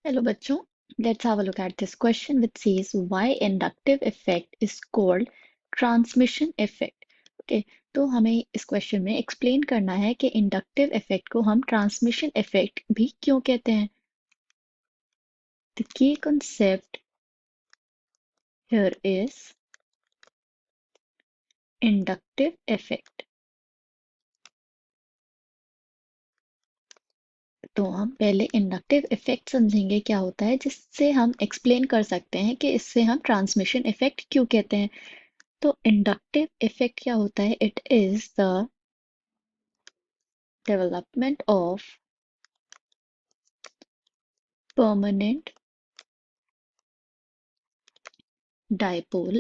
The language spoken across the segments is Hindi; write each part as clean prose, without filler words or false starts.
Hello बच्चों, let's have a look at this question which says why inductive effect is called transmission effect. Okay, तो हमें इस क्वेश्चन में एक्सप्लेन करना है कि इंडक्टिव इफेक्ट को हम ट्रांसमिशन इफेक्ट भी क्यों कहते हैं. The key concept here is inductive effect. तो हम पहले इंडक्टिव इफेक्ट समझेंगे क्या होता है जिससे हम एक्सप्लेन कर सकते हैं कि इससे हम ट्रांसमिशन इफेक्ट क्यों कहते हैं. तो इंडक्टिव इफेक्ट क्या होता है? It is the development of permanent dipole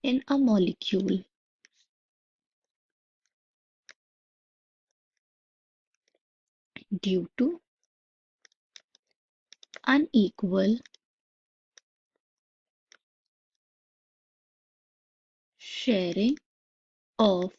in a molecule due to unequal sharing of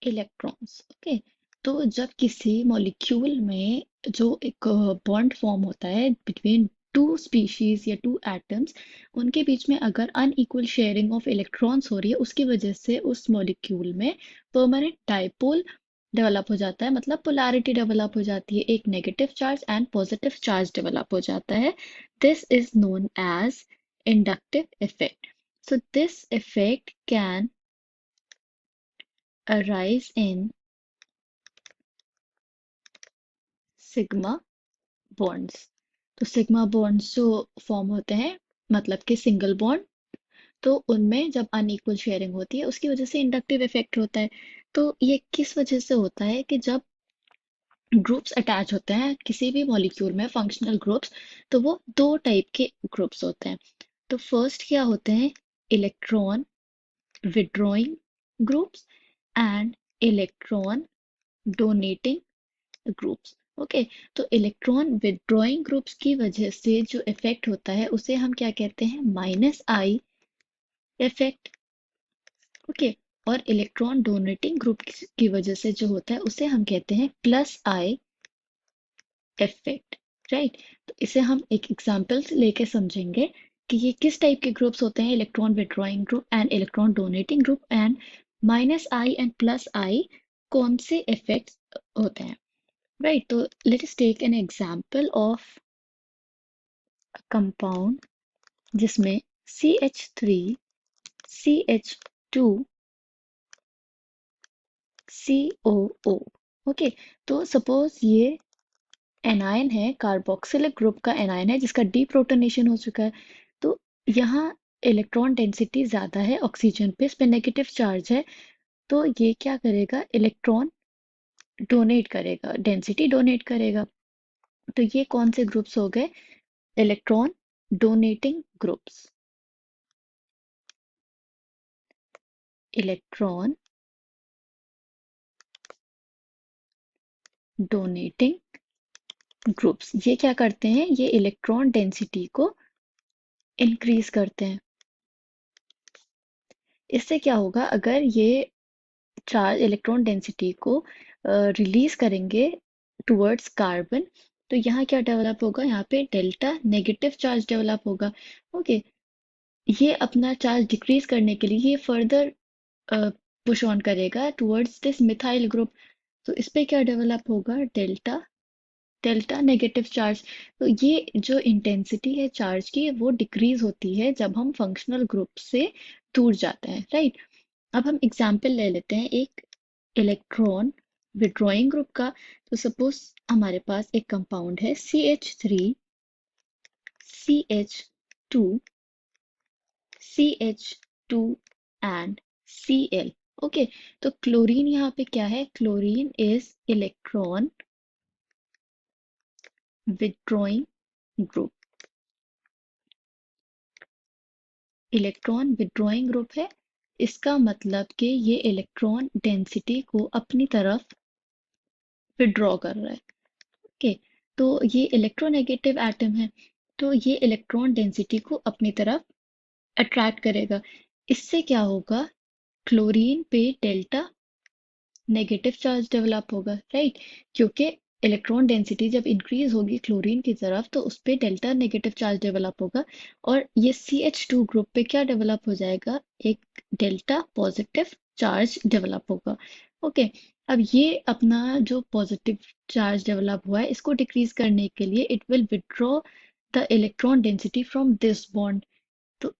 electrons. Okay, तो जब किसी मॉलिक्यूल में जो एक बॉन्ड फॉर्म होता है बिटवीन टू स्पीशीज या टू एटम्स, उनके बीच में अगर अनइक्वल शेयरिंग ऑफ इलेक्ट्रॉन्स हो रही है उसकी वजह से उस मॉलिक्यूल में परमानेंट डाइपोल डेवलप हो जाता है. मतलब पोलैरिटी डेवलप हो जाती है, एक negative charge and positive charge develop हो जाता है. This is known as inductive effect. So this effect can arise in sigma bonds. तो सिग्मा बॉन्ड्स जो फॉर्म होते हैं, मतलब कि सिंगल बॉन्ड, तो उनमें जब अनइक्वल शेयरिंग होती है उसकी वजह से इंडक्टिव इफेक्ट होता है. तो ये किस वजह से होता है कि जब ग्रुप्स अटैच होते हैं किसी भी मॉलिक्यूल में, फंक्शनल ग्रुप्स, तो वो दो टाइप के ग्रुप्स होते हैं. तो फर्स्ट क्या होते हैं? Electron withdrawing groups and electron donating groups. Okay, तो इलेक्ट्रॉन विदड्रॉइंग ग्रुप्स की वजह से जो इफेक्ट होता है उसे हम क्या कहते हैं? Minus I effect. ओके, और इलेक्ट्रॉन डोनेटिंग ग्रुप की वजह से जो होता है उसे हम कहते हैं प्लस आई इफेक्ट. राइट, तो इसे हम एक एग्जांपल से लेके समझेंगे कि ये किस टाइप के ग्रुप्स होते हैं, electron withdrawing group and electron donating group, and minus I and plus I कौन से इफेक्ट्स होते हैं. Right, so let us take an example of a compound जिसमें CH3 CH2 COO. ओके, तो सपोज ये एनायन है, कार्बोक्सिलिक ग्रुप का एनायन है जिसका डीप्रोटोनेशन हो चुका है. तो यहाँ इलेक्ट्रॉन डेंसिटी ज़्यादा है ऑक्सीजन पे, इस पे नेगेटिव चार्ज है. तो ये क्या करेगा? इलेक्ट्रॉन डोनेट करेगा, डेंसिटी डोनेट करेगा. तो ये कौन से ग्रुप्स हो गए? Electron donating groups. Electron donating groups ये क्या करते हैं? ये इलेक्ट्रॉन डेंसिटी को इंक्रीज करते हैं. इससे क्या होगा? अगर ये चार्ज इलेक्ट्रॉन डेंसिटी को रिलीज करेंगे टुवर्ड्स कार्बन, तो यहाँ क्या डेवलप होगा? यहाँ पे डेल्टा नेगेटिव चार्ज डेवलप होगा. ओके, ये अपना चार्ज डिक्रीज करने के लिए ये फर्दर पुश ऑन करेगा टुवर्ड्स दिस मिथाइल ग्रुप. तो इस पे क्या डेवलप होगा? Delta delta negative charge. तो ये जो इंटेंसिटी है चार्ज की वो डिक्रीज होती है जब हम फंक्शनल ग्रुप से दूर जाते हैं. राइट, अब हम एग्जाम्पल ले लेते हैं एक इलेक्ट्रॉन विड्रॉइंग ग्रुप का. तो सपोज हमारे पास एक कंपाउंड है CH3 CH2 CH2 and Cl. Okay, तो क्लोरीन यहाँ पे क्या है? Chlorine is electron withdrawing group. Electron withdrawing group है, इसका मतलब कि ये इलेक्ट्रॉन डेंसिटी को अपनी तरफ विड्रॉ कर रहा है. ओके, तो ये इलेक्ट्रोनेगेटिव एटम है, तो ये इलेक्ट्रॉन डेंसिटी को अपनी तरफ अट्रैक्ट करेगा. इससे क्या होगा? क्लोरीन पे डेल्टा नेगेटिव चार्ज डेवलप होगा, राइट? क्योंकि इलेक्ट्रॉन डेंसिटी जब इंक्रीज होगी क्लोरीन की तरफ तो उस पे डेल्टा नेगेटिव चार्ज डेवलप होगा, और ये CH2 ग्रुप पे क्या डेवलप हो जाएगा, एक डेल्टा पॉजिटिव चार्ज डेवलप होगा। ओके, अब ये अपना जो पॉजिटिव चार्ज डेवलप हुआ है इसको डिक्रीज करने के लिए it will withdraw the electron density from this bond. तो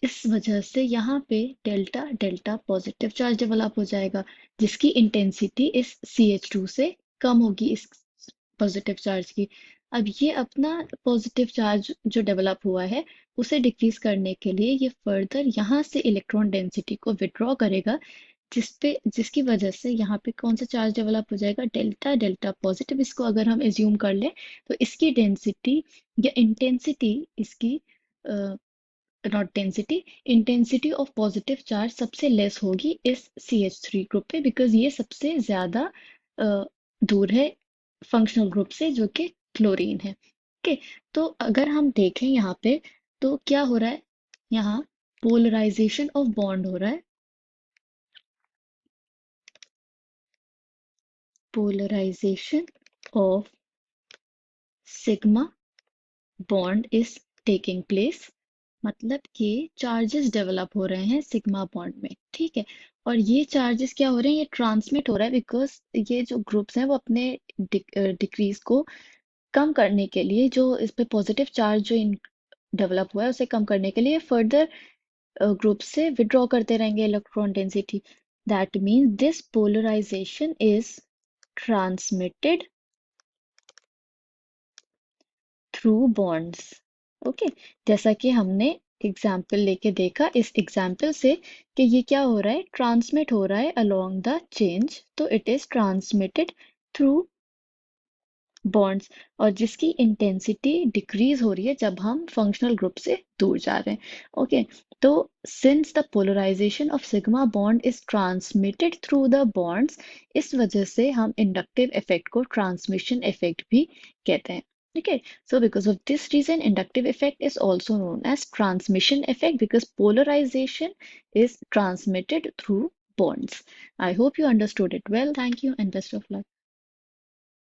इस वजह से यहाँ पे delta delta positive charge develop हो जाएगा, जिसकी इंटेंसिटी इस CH2 से कम होगी, इस पॉजिटिव चार्ज की। अब ये अपना पॉजिटिव चार्ज जो डेवलप हुआ है उसे डिक्रीज करने के लिए ये फर्दर यहाँ से इलेक्ट्रॉन डेंसिटी को विड्रॉ करेगा, जिसकी वजह से यहाँ पे कौन सा चार्ज डेवलप हो जाएगा, डेल्टा डेल्टा पॉजिटिव। इसको अगर हम एज्यूम कर लें तो इसकी डेंसिटी या इंटेंसिटी इसकी, not density, intensity of positive charge सबसे लेस होगी इस CH3 ग्रुप पे, बिकॉज ये सबसे ज्यादा दूर है फंक्शनल ग्रुप से जो कि क्लोरीन है। ओके, तो अगर हम देखें यहाँ पे तो क्या हो रहा है, यहाँ पोलराइजेशन ऑफ बॉन्ड हो रहा है, polarization of sigma bond is taking place, मतलब कि चार्जेस डेवलप हो रहे हैं सिग्मा बॉन्ड में, ठीक है? और ये चार्जेस क्या हो रहे हैं, ये ट्रांसमिट हो रहा है बिकॉज ये जो ग्रुप्स हैं वो अपने डिक्रीज को कम करने के लिए, जो इस पे पॉजिटिव चार्ज जो डेवलप हुआ है उसे कम करने के लिए फर्दर ग्रुप से विड्रॉ करते रहेंगे electron density. That means this polarization is transmitted through bonds. Okay, जैसा कि हमने एग्जाम्पल लेके देखा इस एग्जाम्पल से कि ये क्या हो रहा है, ट्रांसमिट हो रहा है अलोंग द चेंज, तो it is transmitted through bonds, और जिसकी इंटेंसिटी डिक्रीज हो रही है जब हम फंक्शनल ग्रुप से दूर जा रहे हैं। ओके, तो since the polarization of sigma bond is transmitted through the bonds, इस वजह से हम इंडक्टिव इफेक्ट को ट्रांसमिशन इफेक्ट भी कहते हैं। Okay, so because of this reason, inductive effect is also known as transmission effect because polarization is transmitted through bonds. I hope you understood it well. Thank you and best of luck.